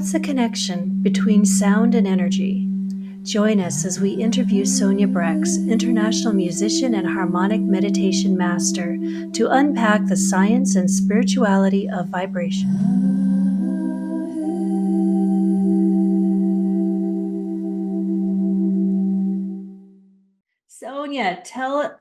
What's the connection between sound and energy? Join us as we interview Sonia Brex, international musician and harmonic meditation master, to unpack the science and spirituality of vibration. Sonia, tell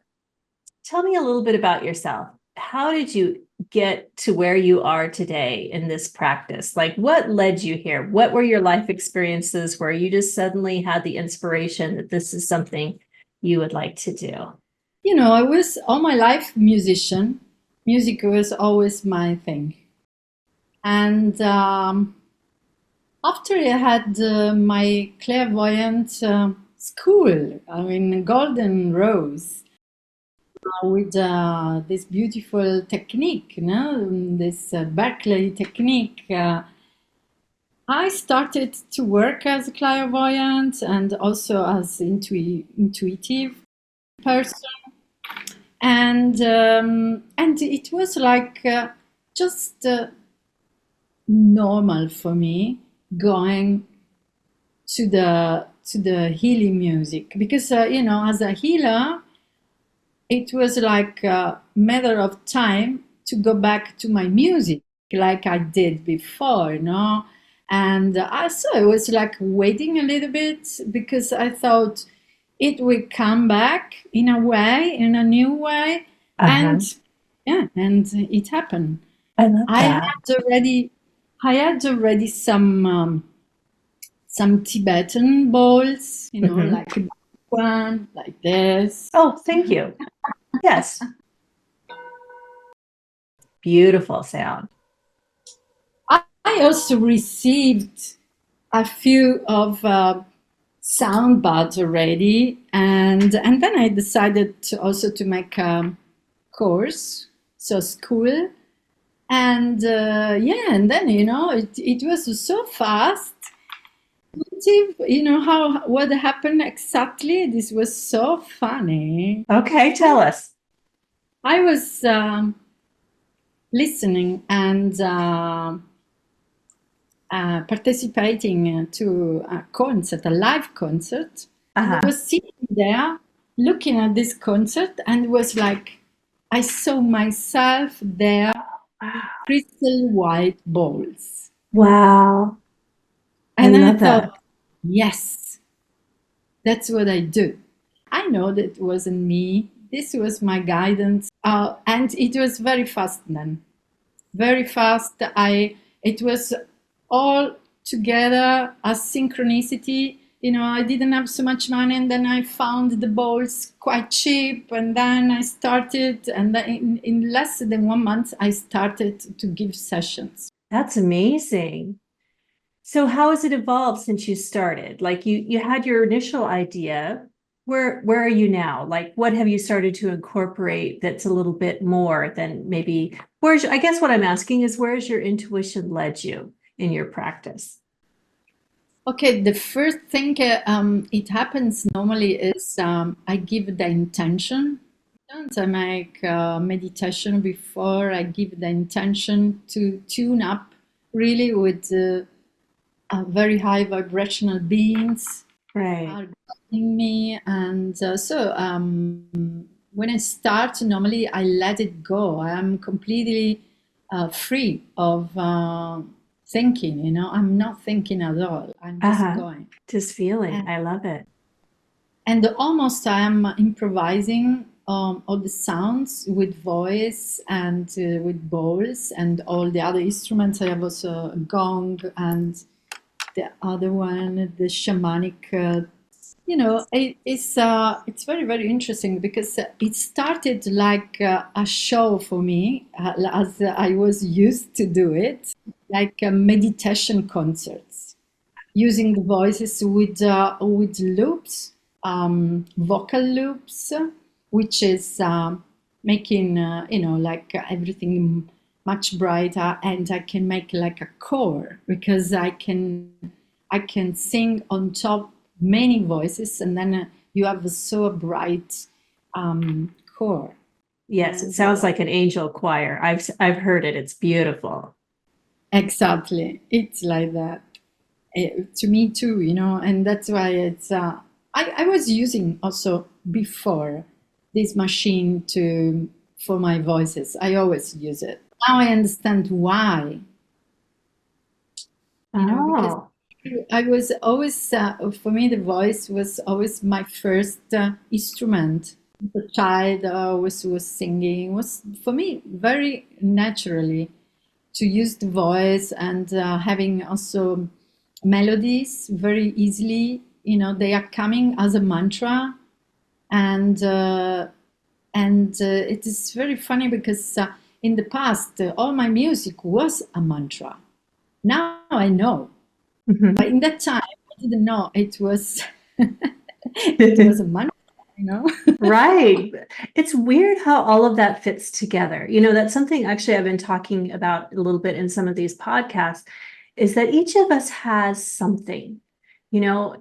me a little bit about yourself. How did you get to where you are today in this practice? Like, what led you here? What were your life experiences where you just suddenly had the inspiration that this is something you would like to do? I was all my life musician. Music was always my thing. And after I had my clairvoyant school, Golden Rose, with this beautiful technique, this Berkeley technique, I started to work as a clairvoyant and also as intuitive person. And it was like just normal for me going to the healing music because as a healer it was like a matter of time to go back to my music like I did before, and so I was like waiting a little bit because I thought it would come back in a way, in a new way. And yeah, and it happened. I love I that. had already, I had already some Tibetan bowls, like one like this. Oh, thank you. Yes. Beautiful sound. I also received a few of sound buds already, and then I decided to also to make a course, so school, and yeah, and then it was so fast. How what happened exactly? This was so funny. Okay, tell us. I was listening and participating to a concert, a live concert, and I was sitting there looking at this concert, and it was like I saw myself there, crystal white balls, Wow. and I thought, yes, that's what I do. I know that wasn't me. This was my guidance, and it was very fast then. Very fast. It was all together as synchronicity. I didn't have so much money, and then I found the bowls quite cheap, and then I started, and then in less than 1 month, I started to give sessions. That's amazing. So how has it evolved since you started? Like you had your initial idea. Where are you now? Like what have you started to incorporate that's a little bit more than maybe I guess what I'm asking is where's your intuition led you in your practice? Okay, the first thing it happens normally is I give the intention. I make meditation before I give the intention to tune up really with very high vibrational beings Right. are guiding me. And so when I start, normally I let it go. I am completely free of thinking, I'm not thinking at all. I'm just going. Just feeling. And, I love it. and almost I am improvising all the sounds with voice and with bowls and all the other instruments. I have also a gong and the other one, the shamanic. It's very very interesting because it started like a show for me, as I was used to do it, like meditation concerts, using the voices with loops, vocal loops, which is making like everything much brighter, and I can make like a core because I can sing on top many voices, and then you have so bright core. Yes, it sounds like an angel choir. I've heard it. It's beautiful. Exactly, it's like that. to me too, and that's why it's. I was using also before this machine to for my voices. I always use it. Now I understand why, because Oh. I was always, for me, the voice was always my first instrument. The child always was singing. It was for me very naturally to use the voice and having also melodies very easily. They are coming as a mantra, and it is very funny because in the past all my music was a mantra. Now I know, but Mhm. in that time I didn't know it was it was a mantra. Right. It's weird how all of that fits together. That's something actually I've been talking about a little bit in some of these podcasts, is that each of us has something. You know,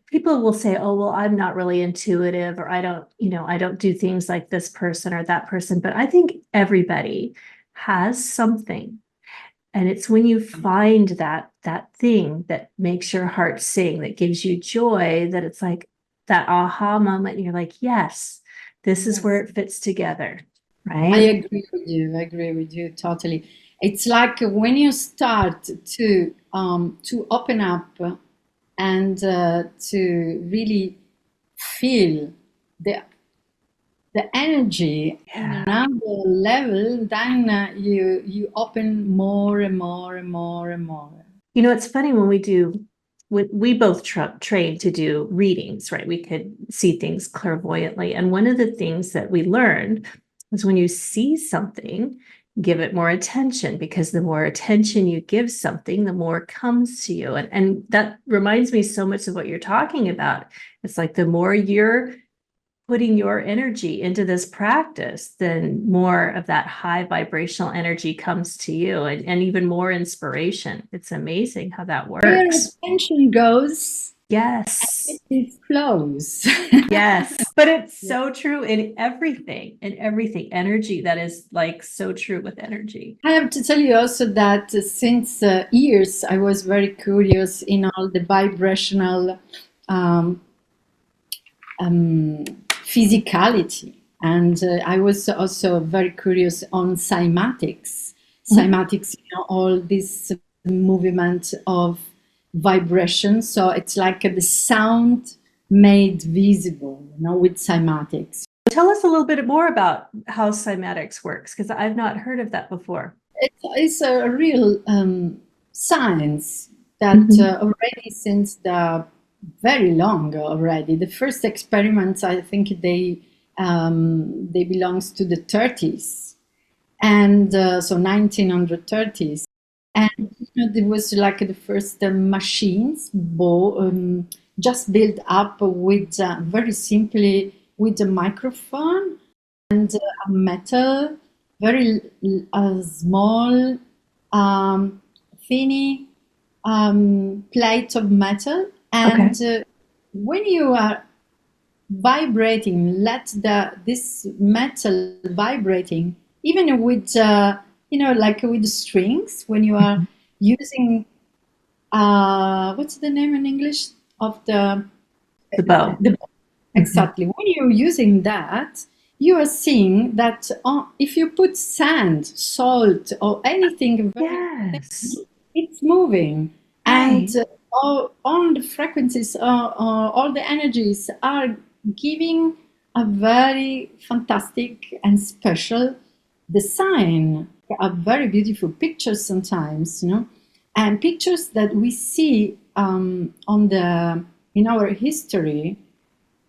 People will say, "Oh, well, I'm not really intuitive," or I don't do things like this person or that person." But I think everybody has something. And it's when you find that thing that makes your heart sing, that gives you joy, that it's like that aha moment, and you're like, yes, this is where Yes. it fits together, I right? agree with you. I agree with you totally. It's like when you start to open up and to really feel the the energy in Yeah. another level, then you open more and more and more and more. It's funny when we both trained to do readings, right? We could see things clairvoyantly. And one of the things that we learned was when you see something, give it more attention, because the more attention you give something, the more comes to you. And that reminds me so much of what you're talking about. It's like the more you're putting your energy into this practice, then more of that high vibrational energy comes to you, and even more inspiration. It's amazing how that Where works. attention goes, Yes. it flows. Yes. But it's Yeah. so true in everything. Energy, that is like so true with energy. I have to tell you also that since years I was very curious in all the vibrational um, um, physicality. And I was also very curious on cymatics. Mhm. Cymatics, all this movement of vibration. So it's like the sound made visible, with cymatics. Tell us a little bit more about how cymatics works, because I've not heard of that before. It's a real science that Mhm. already since the very long already. The first experiments, I think they belongs to the 30s, and so 1930s. And there was like the first machines just built up with very simply with a microphone and a metal, very small, thin plate of metal. Okay. And when you are vibrating, let this metal vibrating, even with like with strings, when you are Mhm. using what's the name in English of The bow. the Mhm. exactly. When you're using that, you are seeing that if you put sand, salt, or anything very Yes. thin, it's moving. And Right. all the frequencies, all the energies are giving a very fantastic and special design, a very beautiful pictures sometimes, and pictures that we see on the in our history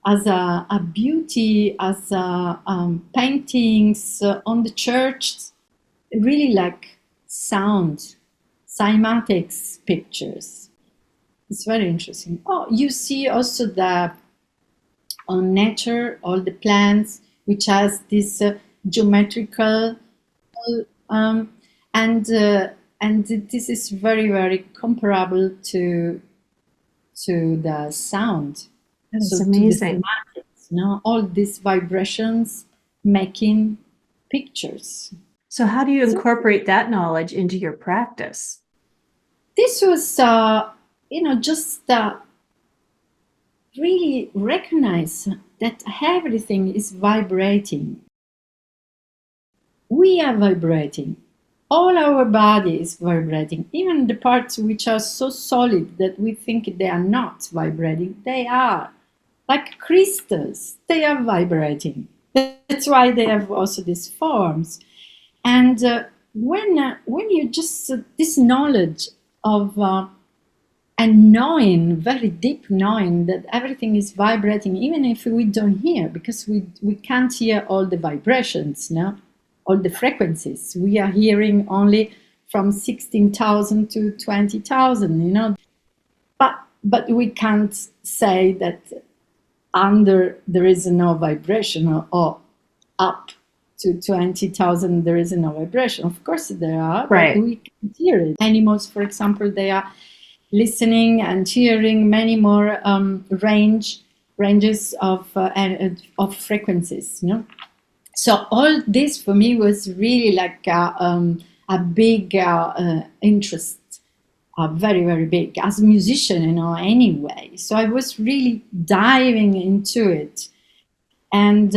as a beauty, as paintings on the church, really like sound, cymatics pictures. It's very interesting. Oh, you see also the on nature, all the plants, which has this geometrical, um, and uh, and this is very very comparable to the sound, That is so to the amazing. semantics, all these vibrations making pictures. So how do you So incorporate that knowledge into your practice? this was just really recognize that everything is vibrating. We are vibrating. All our body is vibrating. Even the parts which are so solid that we think they are not vibrating, they are. Like crystals, they are vibrating. That's why they have also these forms. And when you just this knowledge of and knowing, very deep knowing that everything is vibrating, even if we don't hear, because we can't hear all the vibrations, no, all the frequencies. We are hearing only from 16,000 to 20,000, but we can't say that under there is no vibration, or up to 20,000 there is no vibration. Of course there are, Right. but we can't hear it. Animals, for example, they are listening and hearing many more ranges of frequencies. So all this for me was really like a big interest, very, very big, as a musician, anyway. So I was really diving into it. And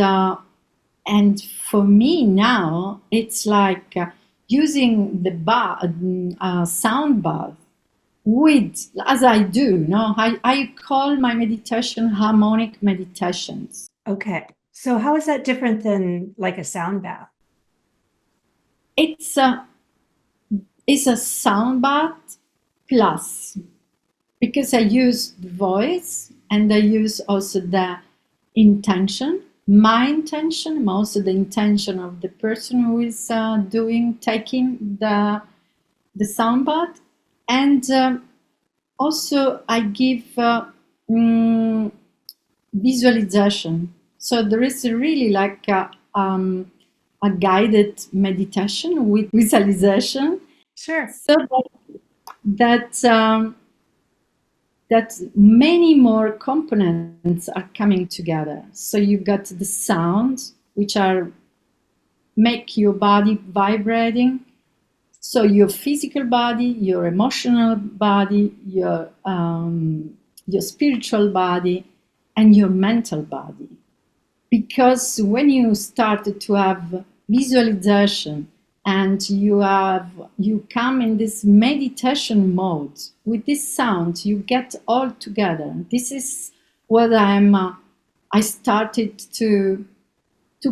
for me now, it's like using the sound bath with, as I do, I call my meditation harmonic meditations. Okay. So how is that different than like a sound bath? It's a sound bath plus, because I use the voice and I use also the intention, my intention, but also the intention of the person who is taking the sound bath. And also I give visualization. So there is really like a guided meditation with visualization, Sure. so that many more components are coming together. So you got the sound, which are make your body vibrating. So your physical body, your emotional body, your spiritual body, and your mental body. Because when you start to have visualization and you come in this meditation mode with this sound, you get all together. This is what I started to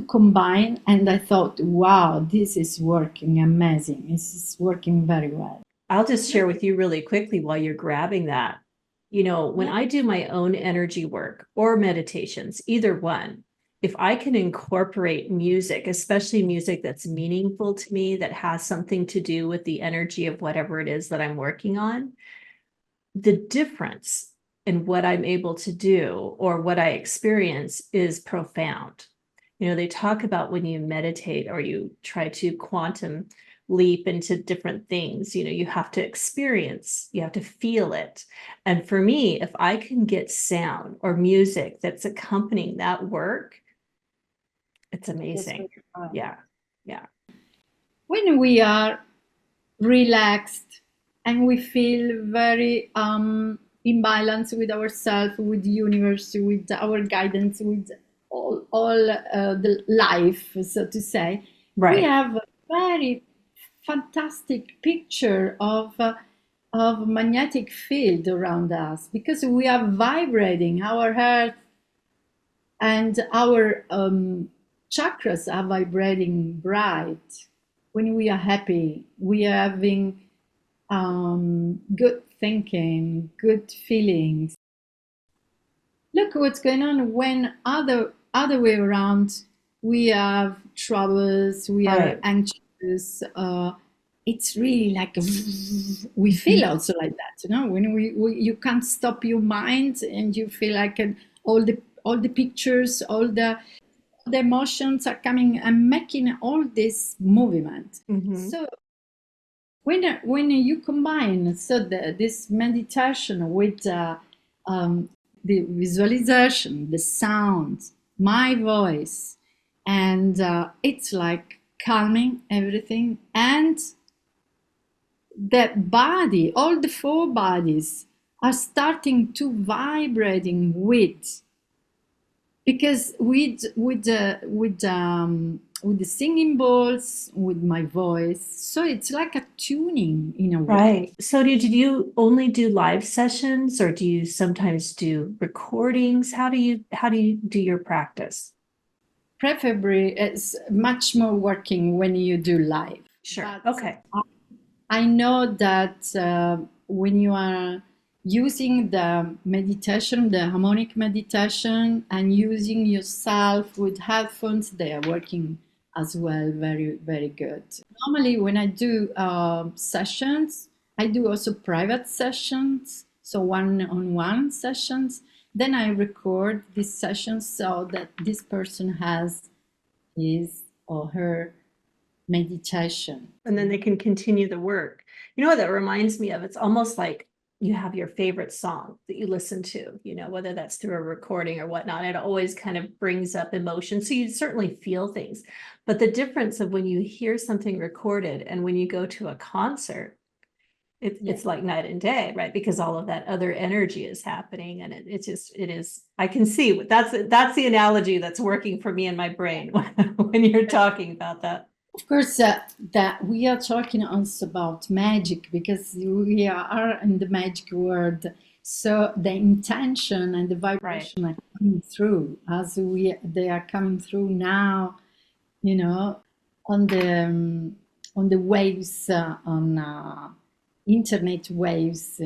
combine, and I thought, wow, this is working amazing. This is working very well. I'll just share with you really quickly while you're grabbing that. When I do my own energy work or meditations, either one, if I can incorporate music, especially music that's meaningful to me, that has something to do with the energy of whatever it is that I'm working on, the difference in what I'm able to do or what I experience is profound. They talk about when you meditate or you try to quantum leap into different things, you have to experience, you have to feel it. And for me, if I can get sound or music that's accompanying that work, it's amazing. Yeah. Yeah. When we are relaxed and we feel very in balance with ourselves, with the universe, with our guidance, with all the life, so to say, Right. we have a very fantastic picture of magnetic field around us, because we are vibrating. Our heart and our chakras are vibrating bright. When we are happy, we are having good thinking, good feelings. Look what's going on when other way around, we have troubles, we are Right. anxious. It's really like we feel also like that, when you can't stop your mind, and you feel like all the pictures, all the emotions are coming and making all this movement. Mhm. So when you combine this meditation with the visualization, the sound, my voice, and it's like calming everything, and the body, all the four bodies are starting to vibrating with, because with the singing bowls, with my voice, so it's like a tuning in a way. Right. So did you only do live sessions or do you sometimes do recordings? How do you do your practice? Preferably, it's much more working when you do live. Sure. But Okay. I know that when you are using the meditation, the harmonic meditation, and using yourself with headphones, they are working as well very, very good. Normally, when I do sessions, I do also private sessions, so one-on-one sessions. Then I record these sessions so that this person has his or her meditation. And then they can continue the work. You know what that reminds me of? It's almost like you have your favorite song that you listen to, whether that's through a recording or whatnot. It always kind of brings up emotion. So you certainly feel things. But the difference of when you hear something recorded and when you go to a concert, Yeah. it's like night and day, right? Because all of that other energy is happening, and it is. I can see that's the analogy that's working for me in my brain when you're talking about that. Of course, that we are talking also about magic because we are in the magic world. So the intention and the Right. vibration are coming through as they are coming through now, you know, on the waves, on internet waves,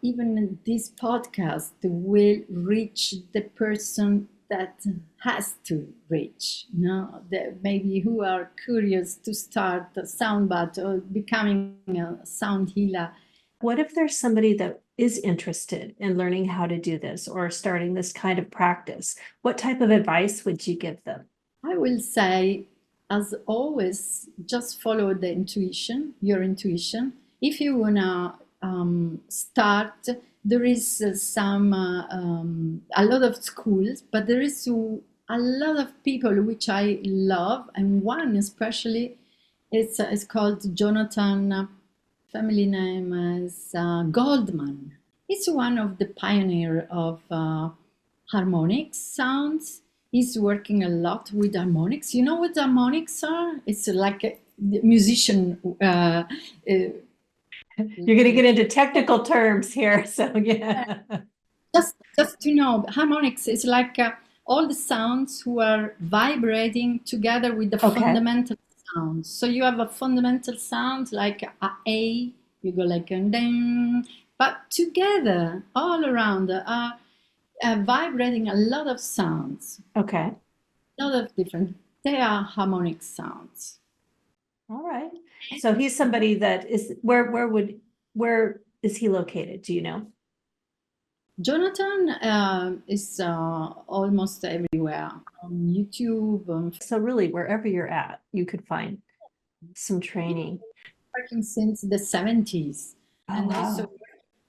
even this podcast will reach the person that has to reach, that maybe who are curious to start a sound bath or becoming a sound healer. What if there's somebody that is interested in learning how to do this or starting this kind of practice? What type of advice would you give them? I will say, as always, just follow the intuition, your intuition. If you wanna start, there is a lot of schools, but there is a lot of people which I love, and one especially, it's called Jonathan. Family name is Goldman. He's one of the pioneer of harmonic sounds. He's working a lot with harmonics. You know what harmonics are? It's like a musician. You're going to get into technical terms here, so yeah. Just to know, harmonics is like all the sounds who are vibrating together with the Okay. fundamental sounds. So you have a fundamental sound like A, you go like a ding, but together, all around, are vibrating a lot of sounds, Okay. a lot of different. They are harmonic sounds. All right. So he's somebody that is where is he located? Do you know? Jonathan is almost everywhere on YouTube. So really, wherever you're at, you could find some He's training. working since the 70s, Oh, and also wow.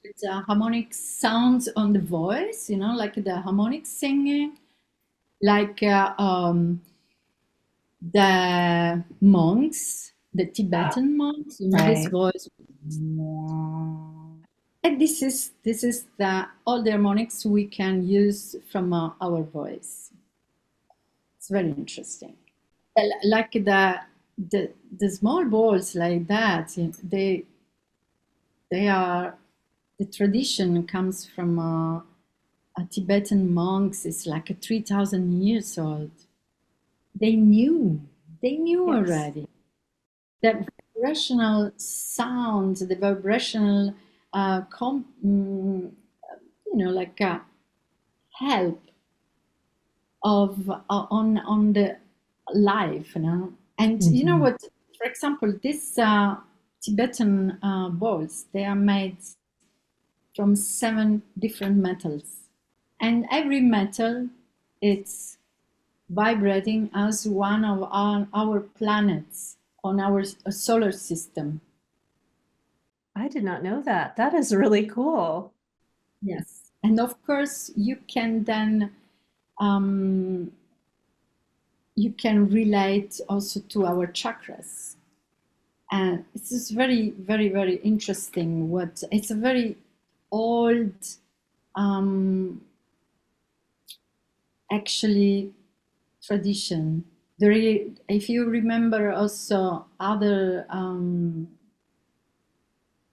with harmonic sounds on the voice, like the harmonic singing, like the monks, the Tibetan monks, this Right. voice. And this is the all the harmonics we can use from our voice. It's very interesting. Like the small balls like that, they are the tradition comes from a Tibetan monks. It's like a 3,000 years old. They knew, they knew Yes. already that vibrational sounds, the vibrational, like help of on the life, And you know Mhm. what? For example, these Tibetan bowls, they are made from 7 different metals, and every metal it's vibrating as one of our planets on our solar system. I did not know that. That is really cool. Yes, and of course you can then um, you can relate also to our chakras. And it's just very, very, very interesting. What it's a very old, um, actually, tradition. If you remember also other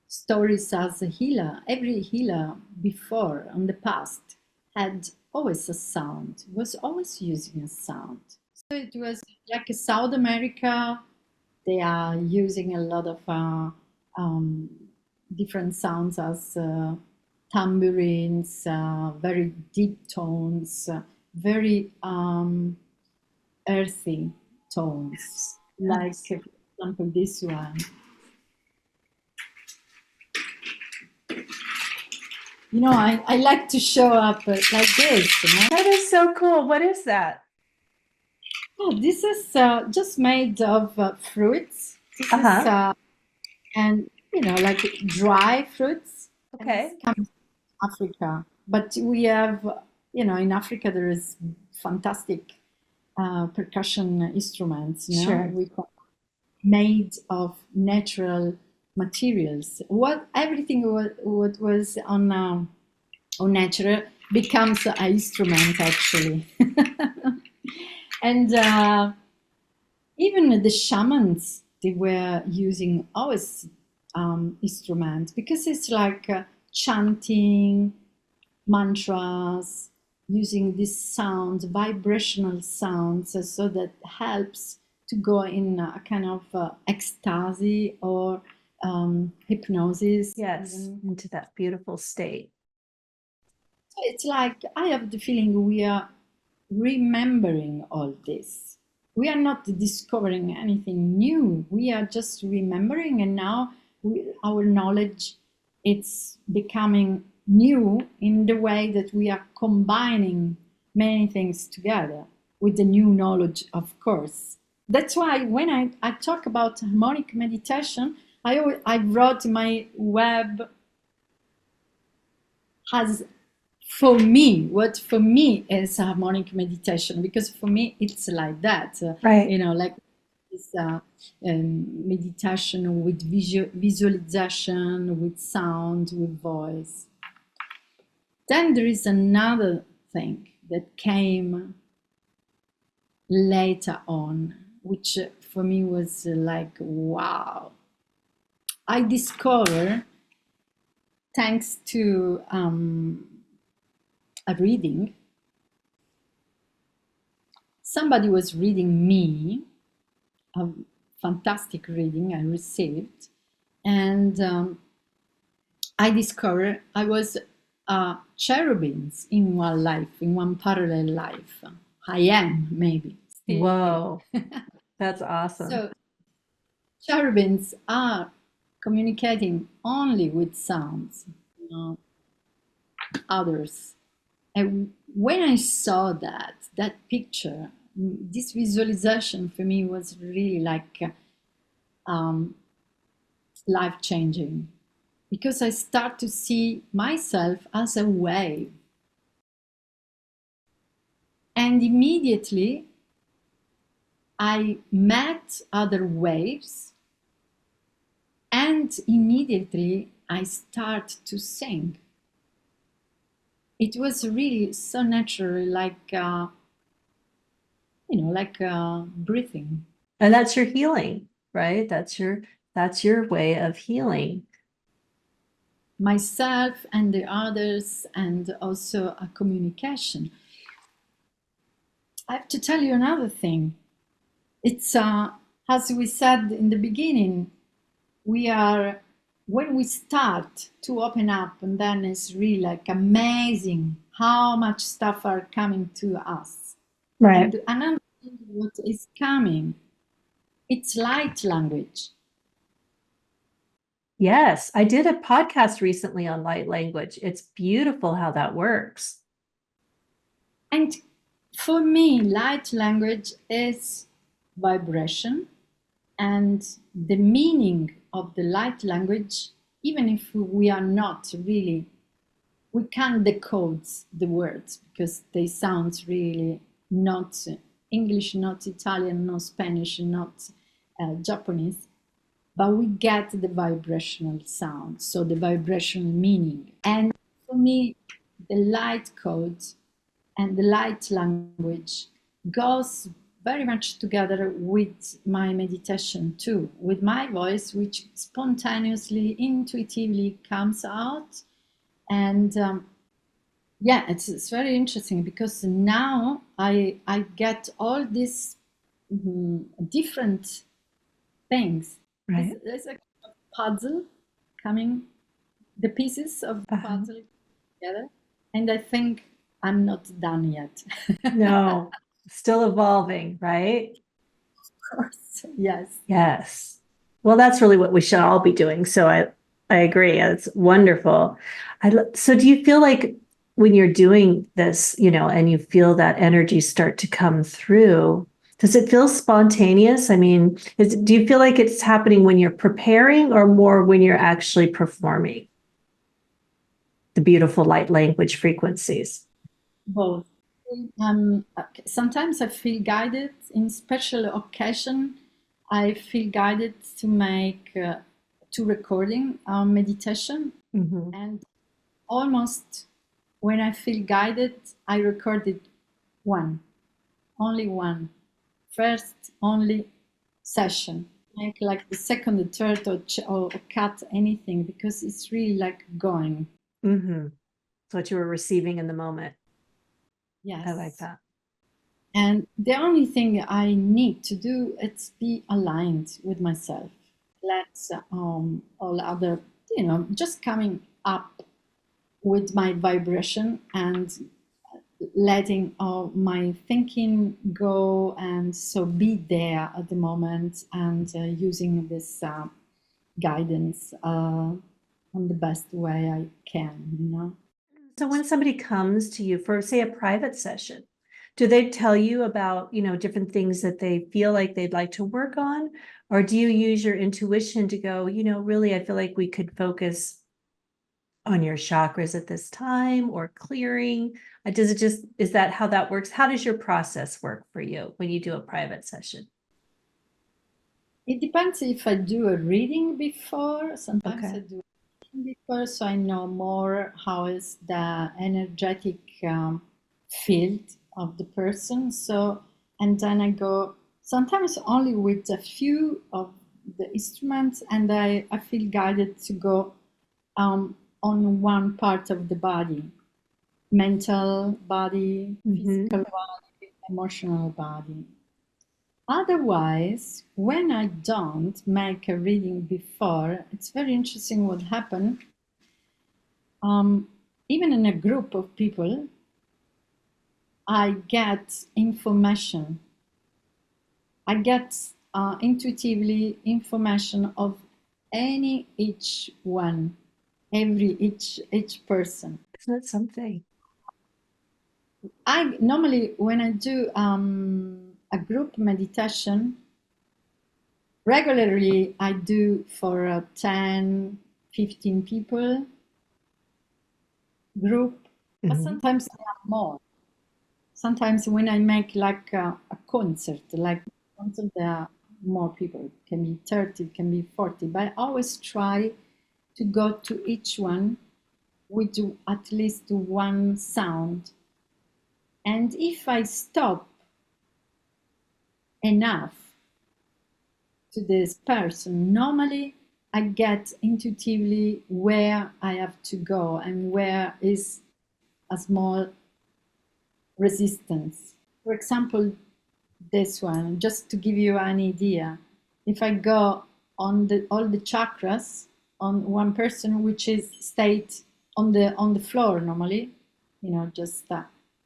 stories as a healer, every healer before in the past had always a sound, was always using a sound. So it was like South America, they are using a lot of um, different sounds as tambourines, very deep tones, very earthy tones, like, Yes. for example, this one. I like to show up like this. That is so cool. What is that? Oh, this is just made of fruits. This is, Uh-huh. and like dry fruits. And this Okay. comes from Africa. But we have, in Africa, there is fantastic percussion instruments, Sure. we call made of natural materials. Everything what was on natural becomes an instrument actually. And even the shamans, they were using always instruments because it's like chanting mantras, using these sounds, vibrational sounds, so that helps to go in a kind of ecstasy or hypnosis Yes, even. into that beautiful state. So it's like I have the feeling we are remembering all this. We are not discovering anything new. We are just remembering, and now our knowledge it's becoming new in the way that we are combining many things together with the new knowledge, of course. That's why when I talk about harmonic meditation, I wrote in my web has for me what for me is harmonic meditation, because for me it's like that, Right. like this meditation with visualization, with sound, with voice. Then there is another thing that came later on, which for me was like, wow. I discovered, thanks to a reading, somebody was reading me, a fantastic reading I received, and I discovered I was cherubims in one life, in one parallel life. I am, maybe, still. Whoa, that's awesome. So, cherubims are communicating only with sounds, others. And when I saw that picture, this visualization for me was really like um, life changing, because I start to see myself as a wave. And immediately I met other waves, and immediately I start to sing. It was really so natural, like breathing. And that's your healing, right? That's your way of healing. Myself and the others, and also a communication. I have to tell you another thing. It's as we said in the beginning, we are when we start to open up, and then it's really like amazing how much stuff are coming to us. Right. And another thing what is coming, it's light language. Yes, I did a podcast recently on light language. It's beautiful how that works. And for me, light language is vibration, and the meaning of the light language, even if we are not really, we can't decode the words because they sound really not English, not Italian, not Spanish, not Japanese. but we get the vibrational sound, so the vibrational meaning. And for me, the light code and the light language goes very much together with my meditation too, with my voice, which spontaneously, intuitively comes out. And yeah, it's very interesting because now I get all these different things. Right. There's a puzzle coming, the pieces of the Uh-huh. puzzle together, and I think I'm not done yet. No, still evolving, right? Of course, yes. Yes. Well, that's really what we should all be doing. So I agree. It's wonderful. So do you feel like when you're doing this, and you feel that energy start to come through, does it feel spontaneous? I mean, do you feel like it's happening when you're preparing or more when you're actually performing the beautiful light language frequencies? Both. Sometimes I feel guided in special occasion. I feel guided to make to recording meditation, Mhm. and almost when I feel guided, I recorded one, only one, first only session. Like the second, the third, or cut anything because it's really like going. Mhm. It's what you were receiving in the moment. I like Yes. that. And the only thing I need to do is be aligned with myself. Let all other, just coming up with my vibration and letting my thinking go, and so be there at the moment and using this guidance on the best way I can. So when somebody comes to you for, say, a private session, do they tell you about, different things that they feel like they'd like to work on? Or do you use your intuition to go, really, I feel like we could focus on your chakras at this time or clearing? Is that how that works? How does your process work for you when you do a private session? It depends if I do a reading before. Sometimes I Okay. do a reading before, so I know more how is the energetic field of the person. So, and then I go sometimes only with a few of the instruments, and I feel guided to go on one part of the body, mental body, Mm-hmm. physical body, emotional body. Otherwise, when I don't make a reading before, it's very interesting what happened. Even in a group of people, I get information. I get intuitively information of any each one, every each person. Isn't that something? I normally when I do a group meditation, regularly I do for 10, 15 people group, but Mhm. sometimes there are more. Sometimes when I make like a concert, there are more people. It can be 30, it can be 40, but I always try to go to each one with at least one sound. And if I stop enough to this person, normally I get intuitively where I have to go and where is a small resistance. For example, this one, just to give you an idea, if I go on all the chakras on one person, which is state on the floor normally, just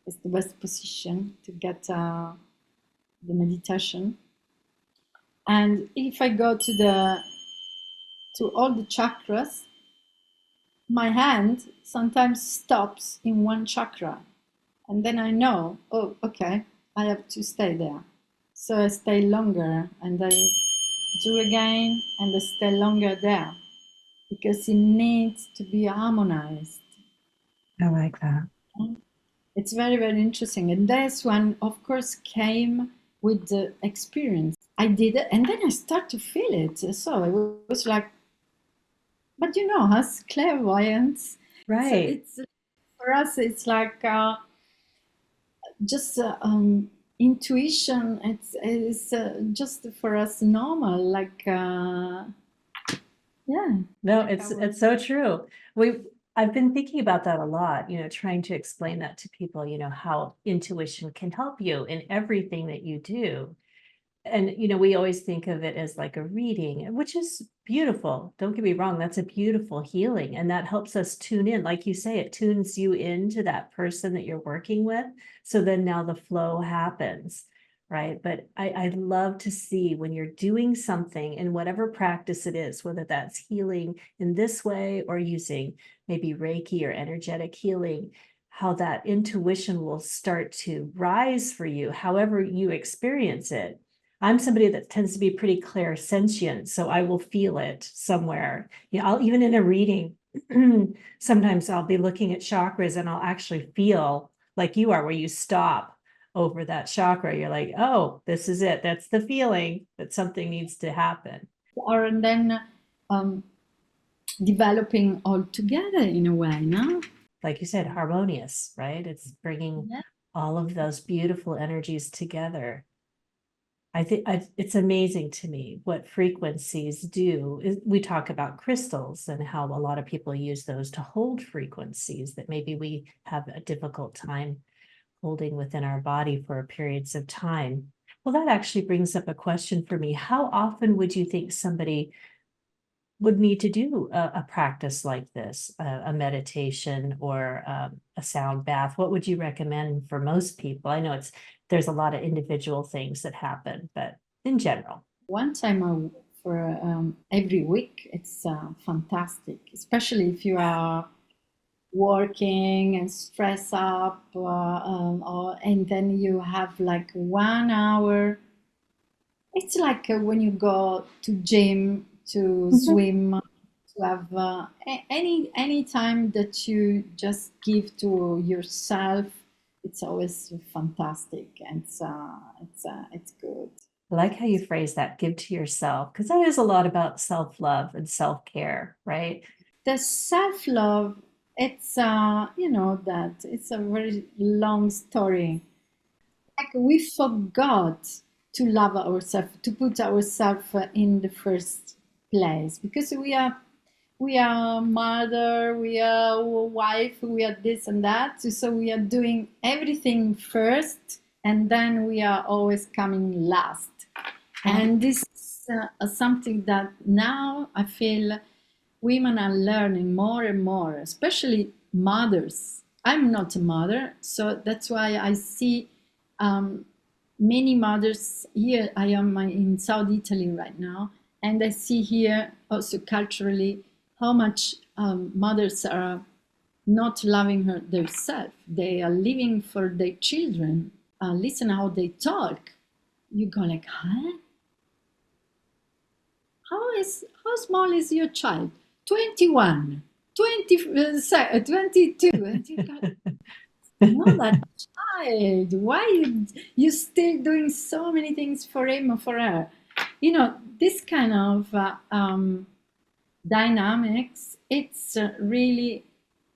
it's the best position to get the meditation. And if I go to all the chakras, my hand sometimes stops in one chakra, and then I know, oh, okay, I have to stay there. So I stay longer and I do again and I stay longer there because it needs to be harmonized. I like that. It's very, very interesting. And this one, of course, came with the experience. I did it, and then I start to feel it. So it was like, but you know, us clairvoyance. So Right. it's for us. It's like just intuition. It's just for us normal. Like yeah, No, like our. it's so true. I've been thinking about that a lot, trying to explain that to people, how intuition can help you in everything that you do. And we always think of it as like a reading, which is beautiful. Don't get me wrong, that's a beautiful healing. And that helps us tune in. Like you say, it tunes you into that person that you're working with. So then now the flow happens, right? But I love to see when you're doing something in whatever practice it is, whether that's healing in this way or using maybe Reiki or energetic healing, how that intuition will start to rise for you, however you experience it. I'm somebody that tends to be pretty clairsentient, so I will feel it somewhere. I'll even in a reading, sometimes I'll be looking at chakras and I'll actually feel like you are, where you stop over that chakra. You're like, oh, this is it. That's the feeling that something needs to happen. Or and then um, developing all together in a way, no? Like you said, harmonious, right? It's bringing Yeah. all of those beautiful energies together. I think it's amazing to me what frequencies do. We talk about crystals and how a lot of people use those to hold frequencies that maybe we have a difficult time holding within our body for periods of time. Well, that actually brings up a question for me. How often would you think somebody would need to do a practice like this, a meditation or a sound bath? What would you recommend for most people? I know there's a lot of individual things that happen, but in general. One time for every week, it's fantastic, especially if you are working and stress up, and then you have like 1 hour. It's like when you go to gym, to Mhm. swim, to have any time that you just give to yourself. It's always fantastic, and it's good. I like how you phrase that, give to yourself, because that is a lot about self-love and self-care, right? The self-love, it's you know that it's a very long story. Like we forgot to love ourselves, to put ourselves in the first place, because we are mother, we are wife, we are this and that, so we are doing everything first, and then we are always coming last. Yeah. And this is something that now I feel women are learning more and more, especially mothers. I'm not a mother, so that's why I see um, many mothers here. I am in South Italy right now, and I see here also culturally how much mothers are not loving themselves. They are living for their children. Listen how they talk. You go like, huh? How small is your child? 21, 22. And you go, no, that child. Why you still doing so many things for him or for her? This kind of dynamics. It's really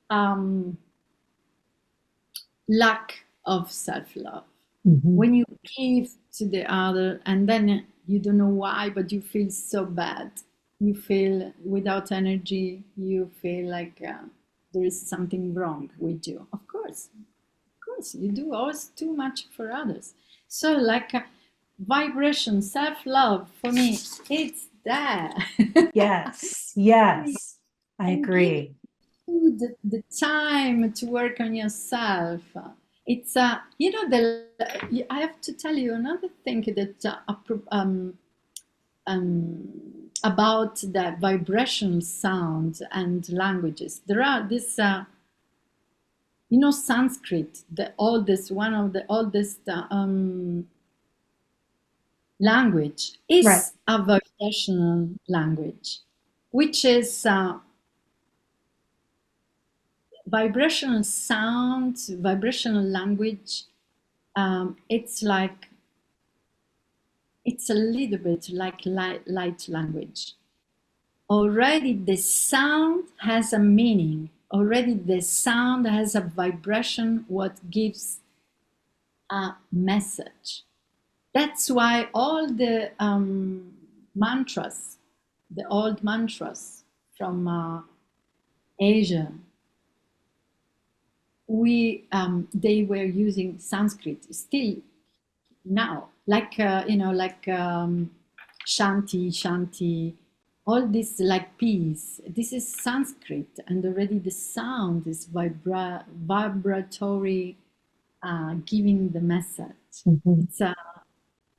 um, lack of self-love. Mhm. When you give to the other and then you don't know why, but you feel so bad. You feel without energy. You feel like there is something wrong with you. Of course, you do always too much for others. So, like vibration, self-love for me, it's there. Yes, yes, I And give agree. you the time to work on yourself. It's I have to tell you another thing that about the vibration sound and languages. There are this Sanskrit, the oldest one of the oldest language, Right. is a vibrational language, which is vibrational sound, vibrational language. It's like It's a little bit like light language. Already the sound has a meaning. Already the sound has a vibration, what gives a message. That's why all the mantras, the old mantras from Asia, we they were using Sanskrit still now, like like Shanti, Shanti, all this like peace. This is Sanskrit, and already the sound is vibratory, giving the message. Mhm. It's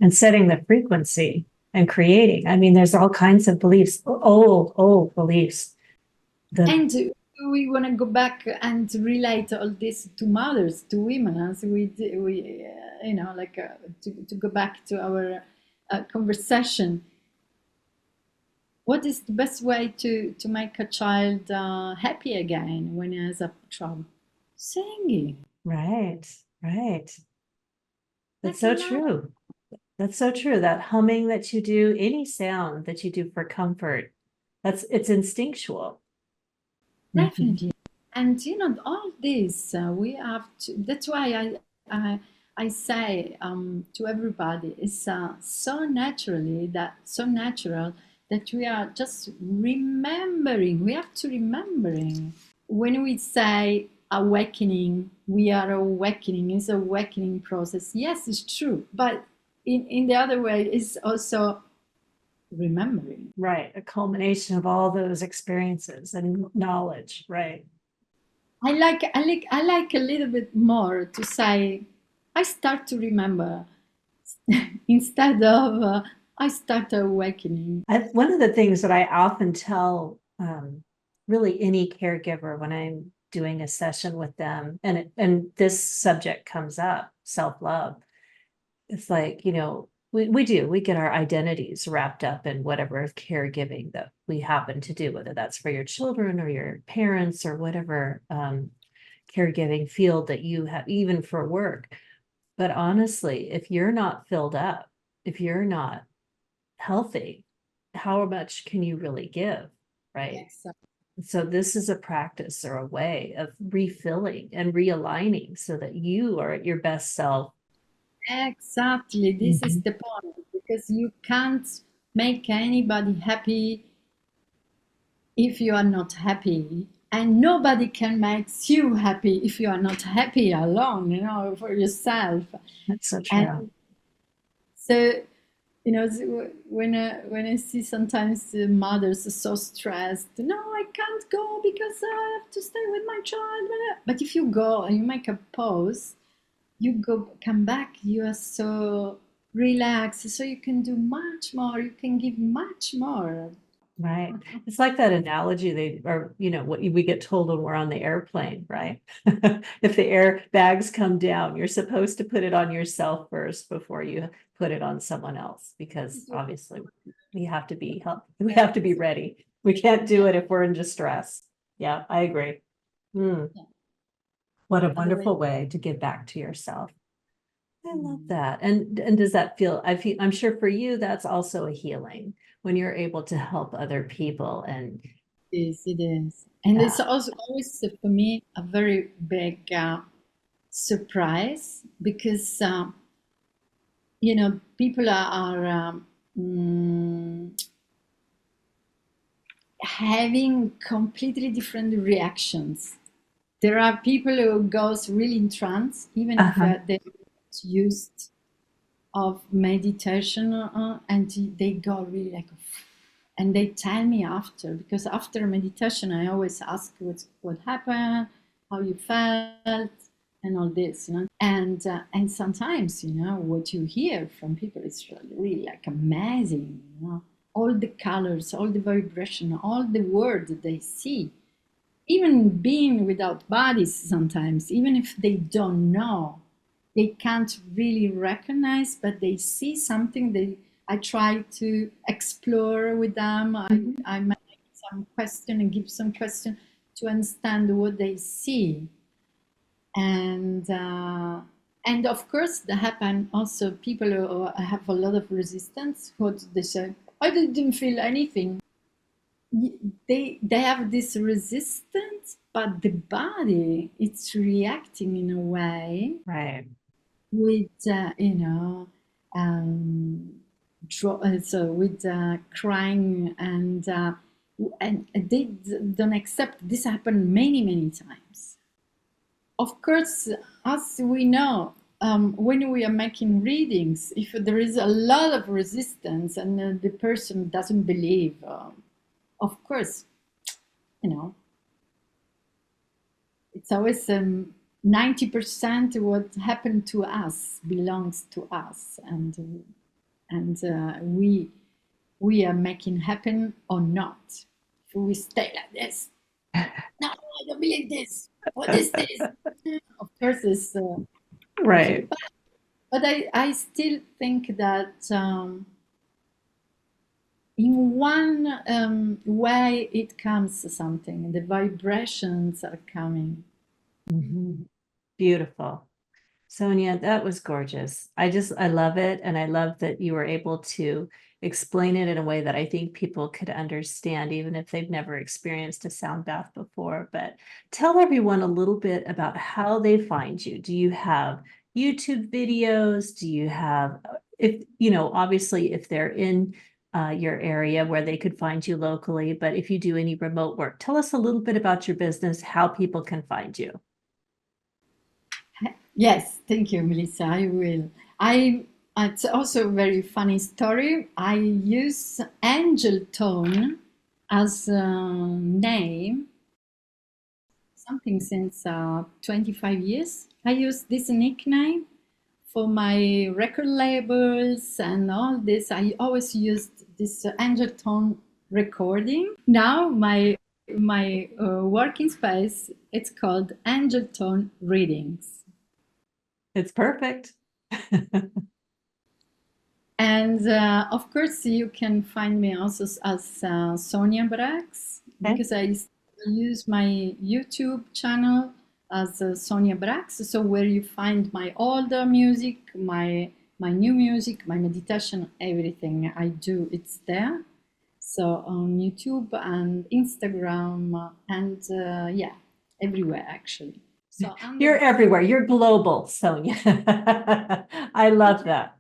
And setting the frequency and creating. I mean, there's all kinds of beliefs, old beliefs. The and we want to go back and relate all this to mothers, to women, as we like to go back to our conversation. What is the best way to make a child happy again when he has a trouble? Singing, right, right. That's like so love. true. That's so true. That humming that you do, any sound that you do for comfort, it's instinctual. Mhm. Definitely. And all this we have to. That's why I say to everybody, it's so natural that we are just remembering. We have to remembering. When we say awakening, we are awakening. It's awakening process. Yes, it's true. But in the other way, it's also remembering. Right. A culmination of all those experiences and knowledge. Right. I like a little bit more to say I start to remember instead of I start awakening. One of the things that I often tell really any caregiver when I'm doing a session with them, and this subject comes up, self-love, it's like, we get our identities wrapped up in whatever caregiving that we happen to do, whether that's for your children or your parents or whatever caregiving field that you have, even for work. But honestly, if you're not filled up, if you're not healthy, how much can you really give? Right. Yes, So this is a practice or a way of refilling and realigning so that you are at your best self. exactly. This is Mhm. the point because you can't make anybody happy if you are not happy. And nobody can make you happy if you are not happy alone, for yourself. That's so true. And so when I see sometimes the mothers are so stressed, no, I can't go because I have to stay with my child. But if you go and you make a pause, you come back, you are so relaxed, so you can do much more, you can give much more. Right. It's like that analogy what we get told when we're on the airplane, right? If the air bags come down, you're supposed to put it on yourself first before you put it on someone else, because obviously we have to be ready. We can't do it if we're in distress. Yeah, I agree. Hmm. Yeah. What a Otherwise, wonderful way to give back to yourself. I love mm, that. And does that I'm sure for you, that's also a healing when you're able to help other people and it is. And it's yeah. also always for me a very big surprise because people are having completely different reactions. There are people who goes really in trance, even if Uh-huh. they're not used of meditation, and they go really like, and they tell me after, because after meditation, I always ask what happened, how you felt, and all this, and sometimes, what you hear from people is really like amazing, all the colors, all the vibration, all the words they see, even being without bodies sometimes, even if they don't know, they can't really recognize, but they see something. I try to explore with them. Mhm. I make some question and give some question to understand what they see. And And of course, that happen also. People who have a lot of resistance. What they say, I didn't feel anything. They have this resistance, but the body it's reacting in a way Right. with um, so with crying and they don't accept this happened many times. Of course, as we know, when we are making readings, if there is a lot of resistance and the person doesn't believe, of course, you know, it's always 90% what happened to us belongs to us, and we are making happen or not. If we stay like this, no, I don't believe this. What is this? Of course, it's Right. but I still think that in one way it comes to something. The vibrations are coming. Mhm. Beautiful. Sonia, that was gorgeous. I love it. And I love that you were able to explain it in a way that I think people could understand, even if they've never experienced a sound bath before. But tell everyone a little bit about how they find you. Do you have YouTube videos? Do you have, if, obviously if they're in your area where they could find you locally, but if you do any remote work, tell us a little bit about your business, how people can find you. Yes, thank you, Melissa. I will. I It's also a very funny story. I use Angel Tone as a name, something since 25 years. I use this nickname for my record labels and all this. I always used this Angel Tone recording. Now my working space it's called Angel Tone Readings. It's perfect. And of course, you can find me also as Sonia Brax Okay. because I use my YouTube channel as Sonia Brax. So where you find my older music, my new music, my meditation, everything I do, it's there. So on YouTube and Instagram and yeah, everywhere actually. So under You're the same everywhere. You're global, Sonia. I love that.